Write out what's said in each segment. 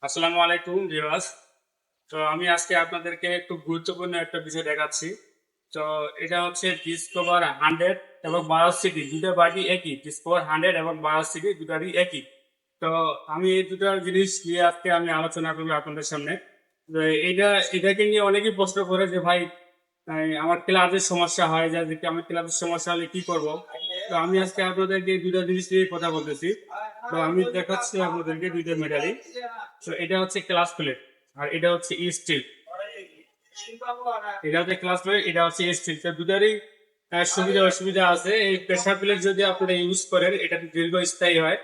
আসসালামু আলাইকুম ভিউয়ার্স। তো আমি আজকে আপনাদেরকে একটু গুরুত্বপূর্ণ একটা বিষয় দেখাচ্ছি। তো এটা হচ্ছে ডিসকভার 100 এবং বায়োসিটি দুটো বাইকই একই। ডিসকভার 100 এবং বায়োসিটি দুটারই একই। তো আমি এই দুটো জিনিস নিয়ে আজকে আমি আলোচনা করবো আপনাদের সামনে। তো এটা এটাকে নিয়ে অনেকেই প্রশ্ন করে যে ভাই আমার ক্লাবের সমস্যা হয় যে আমার ক্লাবের সমস্যা হলে কি করব। তো আমি আজকে আপনাদেরকে দুটো জিনিস নিয়ে কথা বলতেছি। তো আমি দেখাচ্ছি আপনাদেরকে দুইটা মেডালই। তো এটা হচ্ছে ক্লাস প্লেট আর এটা হচ্ছে স্টিল। এটা হচ্ছে ক্লাস প্লেট, এটা হচ্ছে স্টিল। তো দুটারই সুবিধা অসুবিধা আছে। এই প্রেসার প্লেট যদি আপনারা ইউজ করেন এটা দীর্ঘস্থায়ী হয়।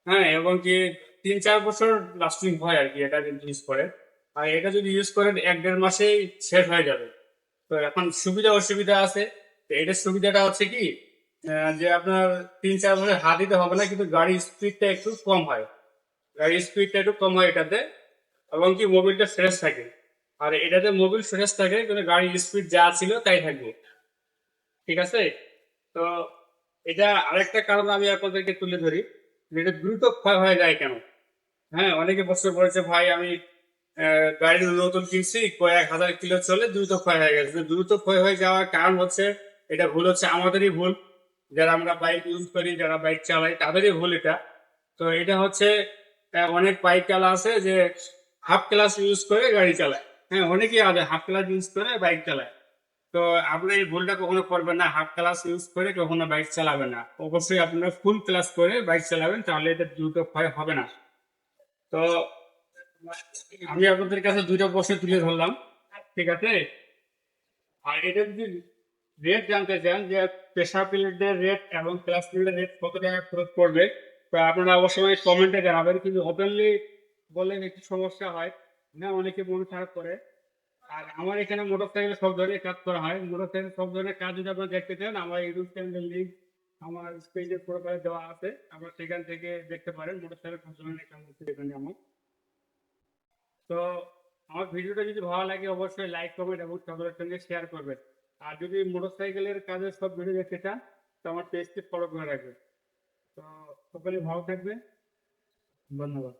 হ্যাঁ, এবং কি 3-4 বছর লাস্টিং হয় আর কি এটা যদি ইউজ করেন। আর এটা যদি ইউজ করেন 1-1.5 মাসেই শেষ হয়ে যাবে। তো এখন সুবিধা অসুবিধা আছে। তো এটার সুবিধাটা হচ্ছে কি যে আপনার 3-4 বছর হাত দিতে হবে না, কিন্তু গাড়ির স্পিডটা একটু কম হয়। গাড়ির স্পিডটা একটু কম হয় এটাতে, এবং কি মোবিলটা ফ্রেশ থাকে। আর এটাতে মোবিল ফ্রেশ থাকে কিন্তু গাড়ির স্পিড যা ছিল তাই থাকবে। ঠিক আছে। তো এটা আরেকটা কারণ আমি আপনাদেরকে তুলে ধরি, যে এটা দ্রুত ক্ষয় হয়ে যায় কেন। হ্যাঁ, অনেকে প্রশ্ন করেছে ভাই আমি গাড়ি নতুন কিনছি, কয়েক হাজার কিলো চলে দ্রুত ক্ষয় হয়ে গেছে। তো দ্রুত ক্ষয় হয়ে যাওয়ার কারণ হচ্ছে, এটা ভুল হচ্ছে আমাদেরই ভুল। যারা আমরা বাইক ইউজ করি, যারা বাইক চালাই তাদেরই ভুল এটা। তো এটা হচ্ছে অনেক বাইক চালা আছে যে হাফ ক্লাস ইউজ করে গাড়ি চালায়। হ্যাঁ, অনেকেই আছে হাফ ক্লাস ইউজ করে বাইক চালায়। তো আপনি এই ভুলটা কখনো করবেন না, হাফ ক্লাস ইউজ করে কখনো বাইক চালাবেন না। অবশ্যই আপনারা ফুল ক্লাস করে বাইক চালাবেন, তাহলে এটা দ্রুত ক্ষয় হবে না। তো আমি আপনাদের কাছে দুইটা প্রশ্ন তুলে ধরলাম, ঠিক আছে। আর এটা যদি রেট জানতে চান যে প্রেসার প্লেটের রেট এবং ক্লাস প্লেটের রেট কত টাকা খরচ পড়বে, তো আপনারা অবশ্যই কমেন্টে জানাবেন। কিন্তু ওপেনলি বললে একটু সমস্যা হয়, না অনেকে মন খারাপ করে। আর আমার এখানে মোটরসাইকেল সব ধরনের কাজ করা হয়। মোটরসাইকেল সব ধরনের কাজ যদি আপনারা দেখতে চান, আমার ইউটিউব চ্যানেলের লিঙ্ক আমার পেজের প্রোফাইলে দেওয়া আছে, আপনারা সেখান থেকে দেখতে পারেন মোটরসাইকেল সব ধরনের কাজ হচ্ছে এখানে আমার। তো আমার ভিডিওটা যদি ভালো লাগে অবশ্যই লাইক কমেন্ট এবং সকলের সঙ্গে শেয়ার করবেন। আর যদি মোটরসাইকেলের কাজের সব ভিডিও দেখতে চান, তো আমার পেজটি ফলো করে রাখবেন। তো সকলে ভালো থাকবেন। ধন্যবাদ।